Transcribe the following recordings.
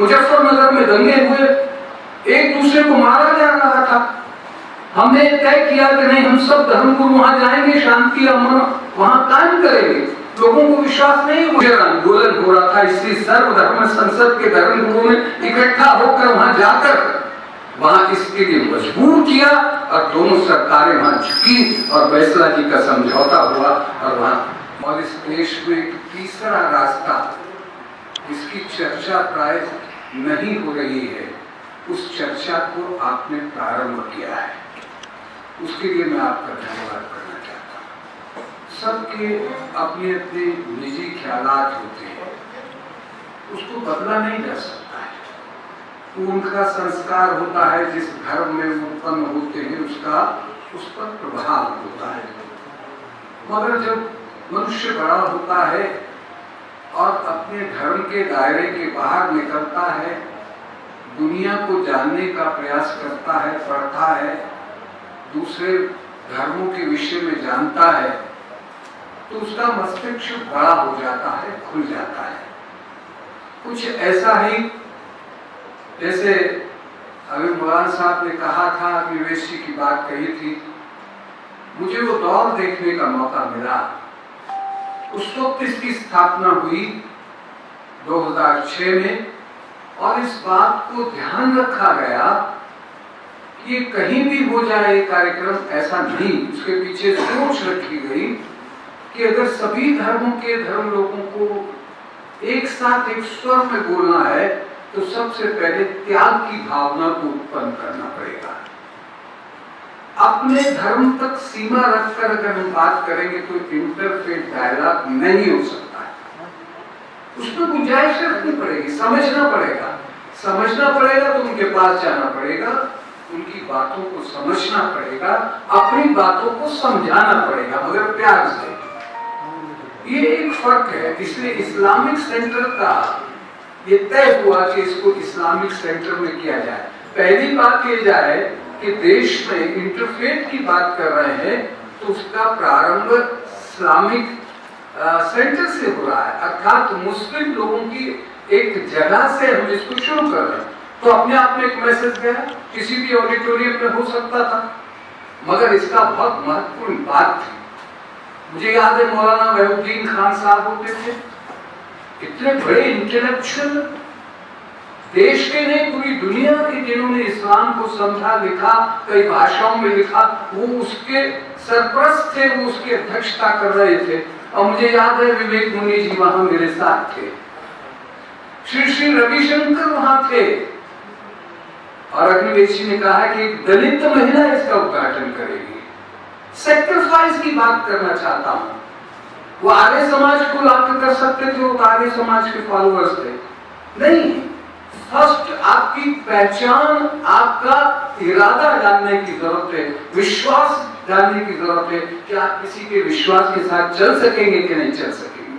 मुजफ्फरनगर में दंगे हुए, एक दूसरे को मारा जा रहा था। हमने तय किया कि नहीं, हम सब धर्मगुरु वहां जाएंगे, शांति अमन वहां कायम करेंगे। लोगों को विश्वास नहीं हुआ, आंदोलन हो रहा था, इसलिए सर्वधर्म संसद के धर्मगुरुओं ने इकट्ठा होकर वहां जाकर वहां इसके लिए मजबूर किया और दोनों सरकारें वहां झुकी और फैसला जी का समझौता हुआ और वहां। और इस देश में एक तीसरा रास्ता, इसकी चर्चा प्राय नहीं हो रही है, उस चर्चा को आपने प्रारंभ किया है, उसके लिए मैं आपका धन्यवाद करना चाहता हूँ। सबके अपने अपने निजी ख्यालात होते हैं, उसको बदला नहीं जा सकता है। उनका संस्कार होता है, जिस धर्म में उत्पन्न होते हैं उसका उस पर प्रभाव होता है। मगर जब मनुष्य बड़ा होता है और अपने धर्म के दायरे के बाहर निकलता है, दुनिया को जानने का प्रयास करता है, पढ़ता है, दूसरे धर्मों के विषय में जानता है, तो उसका मस्तिष्क बड़ा हो जाता है, खुल जाता है। कुछ ऐसा ही जैसे अभी मौलाना साहब ने कहा था, अग्निवेश जी की बात कही थी, मुझे वो दौर देखने का मौका मिला। उस वक्त इसकी स्थापना हुई 2006 में, और इस बात को ध्यान रखा गया कि ये कहीं भी हो जाए ये कार्यक्रम, ऐसा नहीं, उसके पीछे सोच रखी गई कि अगर सभी धर्मों के धर्म लोगों को एक साथ एक स्वर में बोलना है तो सबसे पहले त्याग की भावना को उत्पन्न करना पड़ेगा। अपने धर्म तक सीमा रखकर अगर हम बात करेंगे तो इंटरफेथ डायलॉग नहीं हो सकता है, उसमें गुंजाइश रखनी पड़ेगी, समझना पड़ेगा तो उनके पास जाना पड़ेगा, उनकी बातों को समझना पड़ेगा, अपनी बातों को समझाना पड़ेगा, मगर प्यार से। ये एक फर्क है। इसलिए इस्लामिक सेंटर का ये तय हुआ कि इसको इस्लामिक सेंटर में किया जाए। पहली बात ये जाए कि देश में इंटरफेथ की बात कर रहे हैं तो उसका प्रारंभ इस्लामिक सेंटर से हो रहा है, अर्थात मुस्लिम लोगों की एक जगह से हम इसको शुरू कर रहे हैं। तो अपने आप में एक मैसेज गया, किसी भी ऑडिटोरियम में हो सकता था, मगर इसका बहुत महत्वपूर्ण बात थी। मुझे याद है मौलाना वहीउद्दीन खान साहब होते थे, इतने बड़े इंटेलेक्चुअल, देश के नहीं पूरी दुनिया के, जिन्होंने इस्लाम को समझा, लिखा, कई भाषाओं में लिखा, वो उसके सरपरस्त थे, वो उसकी अध्यक्षता कर रहे थे। और मुझे याद है विवेक मुनि जी वहां मेरे साथ थे, श्री रविशंकर वहां थे, और अग्निवेश जी ने कहा कि एक दलित महिला इसका उद्घाटन करेगी। सेक्रीफाइस की बात करना चाहता हूं। वो आर्य समाज को लाकर कर सकते थे, वो आर्य समाज के फॉलोअर्स थे, नहीं। फर्स्ट आपकी पहचान, आपका इरादा जानने की जरूरत है, विश्वास जानने की जरूरत है कि आप किसी के विश्वास के साथ चल सकेंगे कि नहीं चल सकेंगे।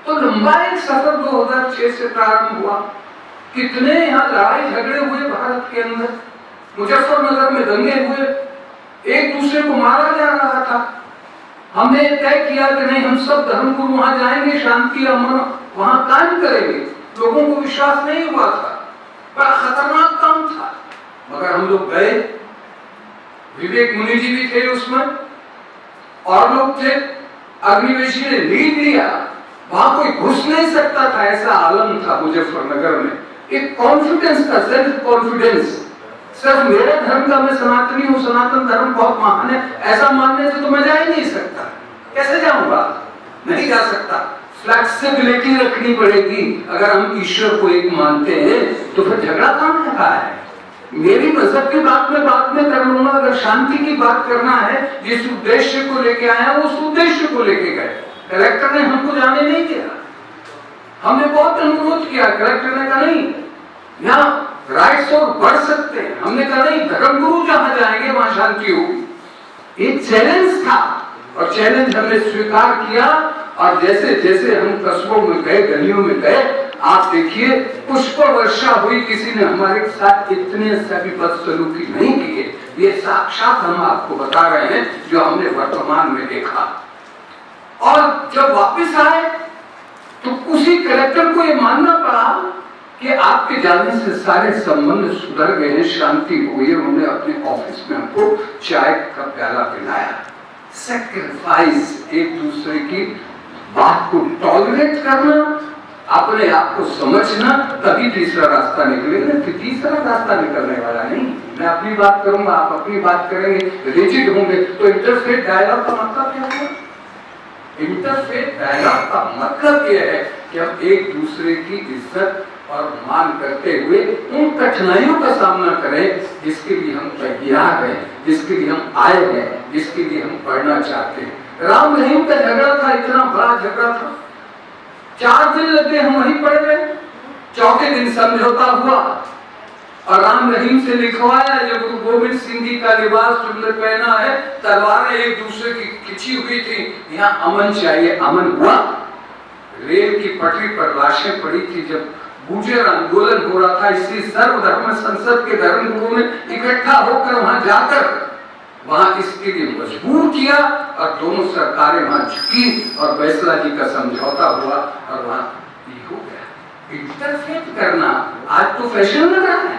तो लंबा एक सफर 2006 से प्रारंभ हुआ। कितने यहाँ लड़ाई झगड़े हुए भारत के अंदर, मुजफ्फरनगर में दंगे हुए, एक दूसरे को मारा जा रहा था। हमने तय किया कि नहीं, हम सब धर्मगुरु वहां जाएंगे, शांति अमन वहां कायम करेंगे। लोगों को विश्वास नहीं हुआ था, बड़ा खतरनाक काम था, मगर हम लोग गए। विवेक मुनि जी भी थे उसमें, और लोग थे। अग्निवेश जी ने लीड लिया, वहां कोई घुस नहीं सकता था, ऐसा आलम था मुजफ्फरनगर में। एक कॉन्फिडेंस था, सेल्फ कॉन्फिडेंस। सिर्फ मेरे धर्म का मैं सनातनी हूँ, सनातन धर्म बहुत महान है, ऐसा मानने से तो मैं जा ही नहीं सकता। कैसे जाऊंगा? नहीं जा सकता। फ्लेक्सिबिलिटी रखनी पड़ेगी। अगर हम ईश्वर को एक मानते हैं तो फिर झगड़ा काम रखा है। मेरी मजहब की बात में बाद में कर लूंगा, अगर शांति की बात करना है, जिस उद्देश्य को लेके आया वो उस उद्देश्य को लेके गए। कलेक्टर ने हमको जाने नहीं दिया, हमने बहुत अनुरोध किया, कलेक्टर ने कहा नहीं, यहाँ राइट्स और बढ़ सकते हैं। हमने कहा नहीं, धर्मगुरु जहां जाएंगे वहां शांति होगी। एक चैलेंज था और चैलेंज हमने स्वीकार किया। और जैसे जैसे हम कस्बों में गए, गलियों में गए, आप देखिए पुष्प वर्षा हुई, किसी ने हमारे साथ इतने सभी बदसलूकी नहीं किए। ये साक्षात हम आपको बता रहे हैं जो हमने वर्तमान में देखा। और जब वापस आए तो उसी कलेक्टर को ये मानना पड़ा कि आपके जाने से सारे संबंध सुधर गए हैं, शांति हो गई। उन्होंने अपने ऑफिस में हमको चाय का प्याला पिलाया। सैक्रिफाइस, एक दूसरे की बात को टॉलरेट करना, अपने आप को समझना, तभी तीसरा रास्ता निकलेगा। कि तीसरा रास्ता निकलने वाला नहीं। मैं अपनी बात करूंगा, आप अपनी बात करेंगे, रिजिड होंगे, तो इंटरफेथ डायलॉग का मतलब क्या होगा? इंटरफेथ डायलॉग का मतलब यह है कि हम एक दूसरे की इज्जत और मान करते हुए उन कठिनाइयों का सामना करें जिसके लिए हम तैयार हैं, जिसके लिए हम आए हैं, जिसके लिए हम पढ़ना चाहते हैं। राम रहीम का झगड़ा था, इतना बड़ा झगड़ा था, 4 दिन लगे, हम वहीं पड़ गए। चौथे दिन समझौता हुआ और राम रहीम से लिखवाया, जब गुरु गोविंद सिंह जी का लिबास तुमने पहना है, तलवारें एक दूसरे की खिंची हुई थी, यहाँ अमन चाहिए। अमन हुआ। रेल की पटरी पर लाशें पड़ी थी, जब गुर्जर आंदोलन हो रहा था, इसलिए सर्वधर्म संसद के धर्मगुरुओं ने इकट्ठा होकर वहां जाकर वहां इसके लिए मजबूर किया और दोनों सरकारें वहां झुकी और फैसला जी का समझौता हुआ और वहां ये हो गया। इंटरफेथ करना आज तो फैशन लग रहा है,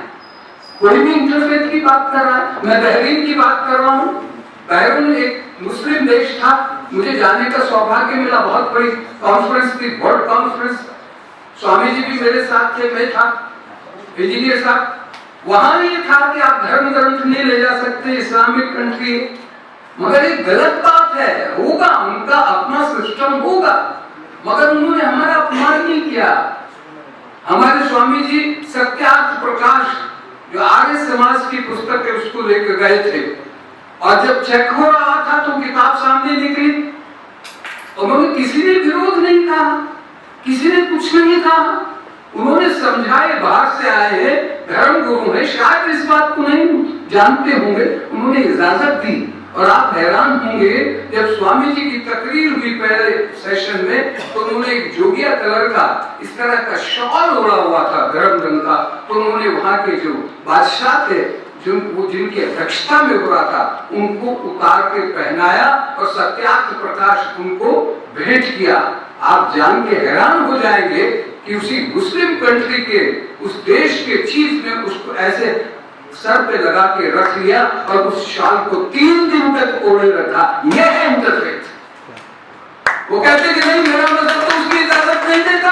कोई भी इंटरफेथ की बात कर रहा है। मैं बहरीन की बात कर रहा हूँ। बहरीन एक मुस्लिम देश था, मुझे जाने का सौभाग्य मिला। बहुत बड़ी कॉन्फ्रेंस थी, वर्ल्ड कॉन्फ्रेंस। स्वामी जी भी मेरे साथ थे, मैं था, इंजीनियर साहब। वहां ये था कि आप धर्म ग्रंथ नहीं ले जा सकते, इस्लामिक कंट्री। मगर एक गलत बात है, होगा, उनका अपना सिस्टम होगा, मगर उन्होंने हमारा अपमान नहीं किया। हमारे स्वामी जी सत्यार्थ प्रकाश, जो आर्य समाज की पुस्तक है, उसको लेकर गए थे और जब चेक हो रहा था तो किताब सामने निकली, उन्होंने किसी ने विरोध नहीं कहा, किसी ने कुछ नहीं कहा। उन्होंने समझाए, बाहर से आए हैं, धर्म गुरु हैं, शायद इस बात को नहीं जानते होंगे, उन्होंने इजाजत दी। और आप हैरान होंगे, जब स्वामी जी की तकरीर हुई पहले सेशन में, तो उन्होंने एक जोगिया कलर का इस तरह का शॉल ओढ़ा हुआ था, गरम रंग का। तो उन्होंने वहां के जो बादशाह थे, जिनकी अध्यक्षता में हो रहा था, उनको उतार के पहनाया और सत्यार्थ प्रकाश उनको भेंट किया। आप जान के हैरान हो जाएंगे कि उसी मुस्लिम कंट्री के, उस देश के चीफ ने उसको ऐसे सर पे लगा के रख लिया और उस शाल को 3 दिन तक ओढ़े रखा। यह है इंटरफेथ। वो कहते कि नहीं, मेरा मजहब तो उसकी इजाजत नहीं देता।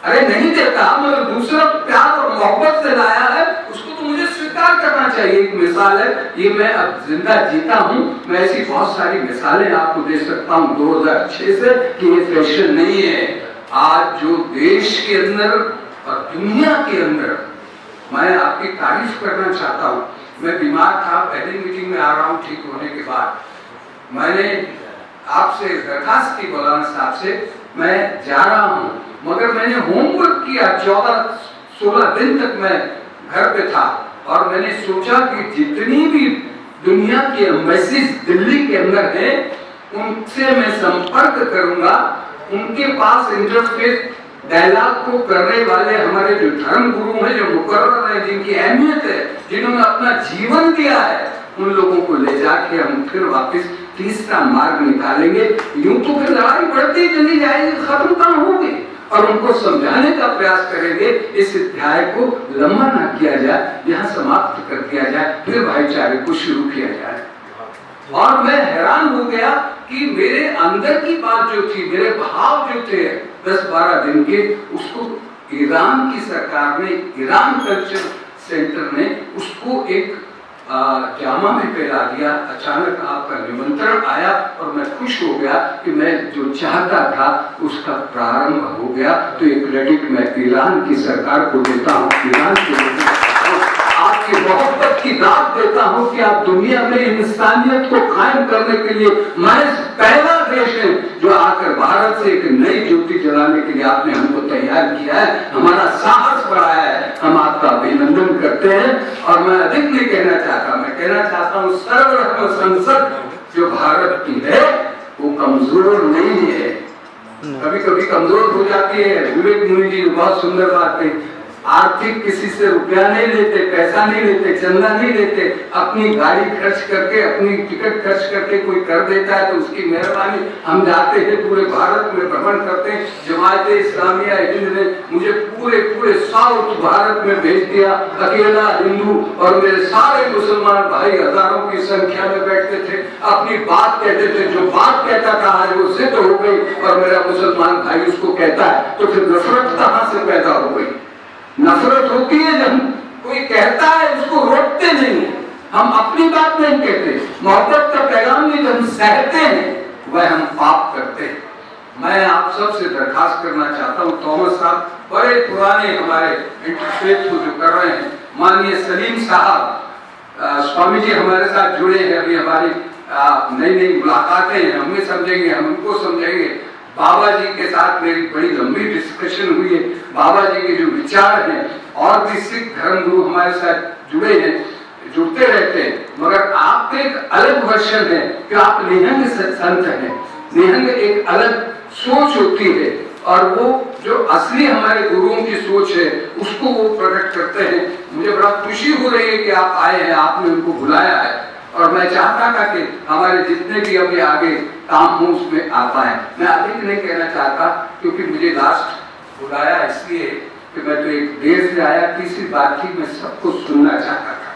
अरे नहीं देता, मगर दूसरा प्यार और मोहब्बत से लाया है, उसको तो मुझे स्वीकार करना चाहिए। एक मिसाल है, ये मैं अब जिंदा जीता हूँ, मैं ऐसी बहुत सारी मिसालें आपको दे सकता हूँ 2006 से कि ये फैशन नहीं है। आज जो देश के अंदर और दुनिया के अंदर, मैं आपकी तारीफ करना चाहता हूँ। मैं बीमार था, पहली मीटिंग में आ रहा हूँ ठीक होने के बाद। मैंने आपसे दरखास्त की मौलाना साहब से, मैं जा रहा हूँ, मगर मैंने होमवर्क किया। 14-16 दिन तक मैं घर पे था और मैंने सोचा कि जितनी भी दुनिया की एम्बेसीज दिल्ली के अंदर है, उनसे मैं संपर्क करूंगा। उनके पास इंटरफेथ डायलॉग को करने वाले हमारे जो धर्म गुरु हैं, जो मुकर्रर हैं, जिनकी अहमियत है, जिन्होंने अपना जीवन दिया है, उन लोगों को ले जाके हम फिर वापस तीसरा मार्ग निकालेंगे। यूं तो फिर लड़ाई बढ़ती चली जाएगी, खत्म कहाँ होगी। और उनको समझाने का प्रयास करेंगे, इस अध्याय को लंबा ना किया जाए, यहाँ समाप्त कर दिया जाए, फिर भाईचारे को शुरू किया जाए। और मैं हैरान हो गया कि मेरे अंदर की बात जो थी, मेरे भाव जो थे 10-12 दिन के, उसको ईरान की सरकार ने, ईरान कल्चर सेंटर ने उसको एक जामा में फैला दिया। अचानक आपका निमंत्रण आया और मैं खुश हो गया कि मैं जो चाहता था उसका प्रारंभ हो गया। तो एक क्रेडिट मैं ईरान की सरकार को देता हूँ, ईरान के आपकी मोहब्बत की दाद देता हूँ कि आप दुनिया में इंसानियत को कायम करने के लिए महज पहला देश है जो आकर भारत से एक नई ज्योति जलाने के लिए आपने हमको तैयार किया है, हमारा साहस बढ़ाया है। हम आपका अभिनंदन करते हैं। और मैं अधिक नहीं कहना चाहता, मैं कहना चाहता हूँ सर्वधर्म संसद जो भारत की है वो कमजोर नहीं है, कभी कभी कमजोर हो जाती है। विवेक मुनि जी बहुत सुंदर बात है, आर्थिक किसी से रुपया नहीं लेते, पैसा नहीं लेते, चंदा नहीं लेते, अपनी गाड़ी खर्च करके, अपनी टिकट खर्च करके कोई कर देता है तो उसकी मेहरबानी। हम जाते हैं पूरे भारत में भ्रमण करते हैं। जमात-ए इस्लामिया हिंद ने मुझे पूरे साउथ भारत में भेज दिया, अकेला हिंदू, और मेरे सारे मुसलमान भाई हजारों की संख्या में बैठते थे, अपनी बात कहते थे। जो बात कहता था आज वो सिद्ध हो गई और मेरा मुसलमान भाई उसको कहता है, तो फिर नफरत कहां से पैदा हो गई? नफरत होती है जब कोई कहता है, उसको रोकते नहीं, हम अपनी बात नहीं कहते। मोहब्बत का पैगाम भी जब हम सहते हैं वह हम पाप करते हैं। मैं आप सबसे दरखास्त करना चाहता हूँ, थॉमस साहब बड़े पुराने हमारे इंटरफेथ को जो कर रहे हैं, माननीय सलीम साहब स्वामी जी हमारे साथ जुड़े हैं, अभी हमारी नई मुलाकातें हैं, हमें समझेंगे, हम उनको समझेंगे। बाबा जी के साथ मेरी बड़ी लंबी डिस्कशन हुई है। बाबा जी के जो विचार हैं, और भी सिख धर्म गुरु हमारे साथ जुड़े हैं, जुड़ते रहते हैं, मगर आपका एक अलग वर्षन है कि आप निहंग संत हैं। निहंग एक अलग सोच होती है, और वो जो असली हमारे गुरुओं की सोच है उसको वो प्रकट करते हैं। मुझे बड़ा खुशी हो रही है कि आप आए हैं, आपने उनको बुलाया है, और मैं चाहता था कि हमारे जितने भी अभी आगे काम हो उसमें आ पाए। मैं अधिक नहीं कहना चाहता, क्योंकि मुझे लास्ट बुलाया इसलिए कि मैं तो एक देर से आया, तीसरी बात थी, मैं सबको सुनना चाहता था।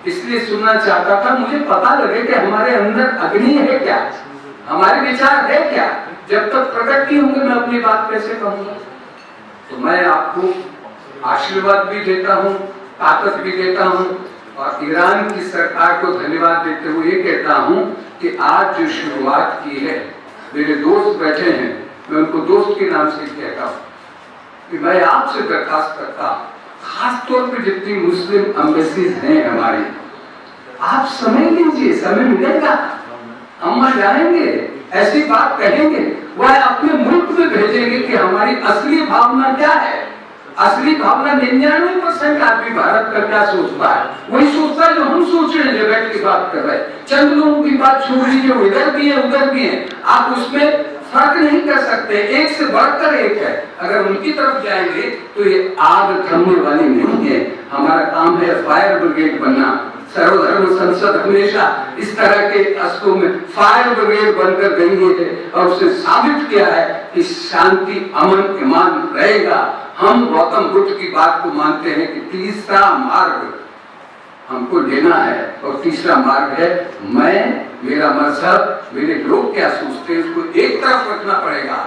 इसलिए सुनना चाहता था, मुझे पता लगे कि हमारे अंदर अग्नि है क्या, हमारे विचार है क्या। जब तक प्रकट नहीं होंगे मैं अपनी बात कैसे कहूँगा? तो मैं आपको आशीर्वाद भी देता हूँ, ताकत भी देता हूँ, और ईरान की सरकार को धन्यवाद देते हुए ये कहता हूँ कि आज जो शुरुआत की है, मेरे दोस्त बैठे हैं, मैं उनको दोस्त के नाम से कहता हूँ कि मैं आपसे दरखास्त करता हूँ, खासतौर पर जितनी मुस्लिम एम्बेसीज हैं हमारी, आप समय लीजिए, समय मिलेगा, हम जाएंगे, ऐसी बात कहेंगे, वह अपने मुल्क में भेजेंगे कि हमारी असली भावना क्या है। असली भावना 99% आदमी भारत का क्या सोचता है, वही सोचता है जो हम सोच रहे हैं, जो बैठ की बात कर रहे हैं। चंद लोगों की बात छोड़ लीजिए, वो इधर भी है उधर भी है, आप उसमें फर्क नहीं कर सकते, एक से बढ़कर एक है। अगर उनकी तरफ जाएंगे तो ये आग थमने वाली नहीं है। हमारा काम है फायर ब्रिगेड बनना। सर्वधर्म संसद हमेशा इस तरह के अस्तों में फायर ब्रिगेड बनकर गई है, और उसे साबित किया है कि शांति, अमन, ईमान रहेगा। हम गौतम बुद्ध की बात को मानते हैं कि तीसरा मार्ग हमको लेना है, और तीसरा मार्ग है मैं, मेरा मजहब, मेरे लोग क्या सोचते हैं उसको एक तरफ रखना पड़ेगा,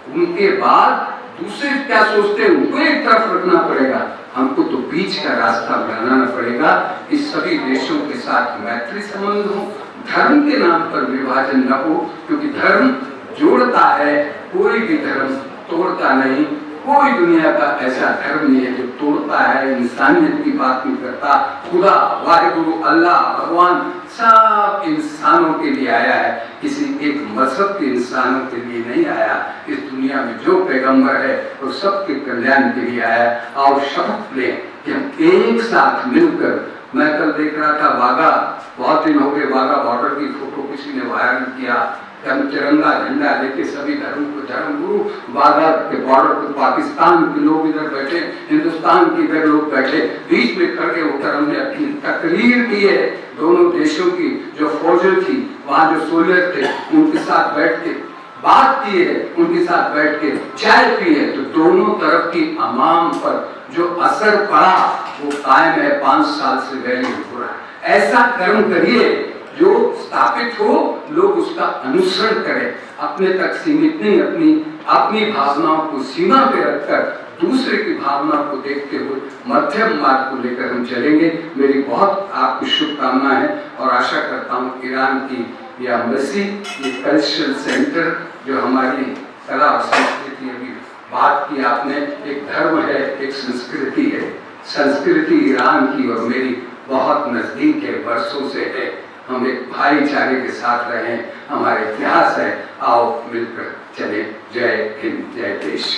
उनके बाद दूसरे क्या सोचते हैं उनको एक तरफ रखना पड़ेगा। हमको तो बीच का रास्ता बनाना पड़ेगा कि सभी देशों के साथ मैत्री संबंध हो, धर्म के नाम पर विभाजन न हो, क्योंकि धर्म जोड़ता है, कोई भी धर्म तोड़ता नहीं। कोई दुनिया का ऐसा धर्म नहीं है जो तोड़ता है, इंसानियत की बात नहीं करता। खुदा, वाहिगुरु, अल्लाह, भगवान सब इंसानों के लिए आया है, किसी एक मजहब के इंसानों के लिए नहीं आया। इस दुनिया में जो पैगंबर है वो सबके कल्याण के लिए आया। और शपथ लें कि हम एक साथ मिलकर, मैं कल देख रहा था वाघा, बहुत दिन हो गए वाघा बॉर्डर की फोटो किसी ने वायरल किया, हम तिरंगा झंडा लेके सभी धर्मगुरु वाघा के बॉर्डर पर, पाकिस्तान के लोग इधर बैठे, हिंदुस्तान के इधर लोग बैठे, बीच में खड़े होकर हमने अपनी तकरीर की है। दोनों देशों की जो फौजें थी, वहाँ जो सोल्जर थे, उनके साथ बैठ के बात की है, उनके साथ बैठ के चाय पी है, तो दोनों तरफ की अवाम पर जो असर पड़ा वो कायम है, 5 साल से वैल्यू हो रहा है। ऐसा कर्म करिए जो स्थापित हो, लोग उसका अनुसरण करें, अपने तक सीमित नहीं, अपनी भावनाओं को सीमा पे रखकर दूसरे की भावना को देखते हुए मध्यम मार्ग को लेकर हम चलेंगे। मेरी बहुत आपको शुभकामना है, और आशा करता हूँ ईरान की ये एम्बेसी, ये कल्चरल सेंटर जो हमारी कला और संस्कृति, अभी बात की आपने, एक धर्म है, एक संस्कृति है। संस्कृति ईरान की और मेरी बहुत नजदीक है, वर्षों से है। हम एक भाईचारे के साथ रहे, हमारे इतिहास है, आओ मिलकर चले। जय हिंद, जय देश।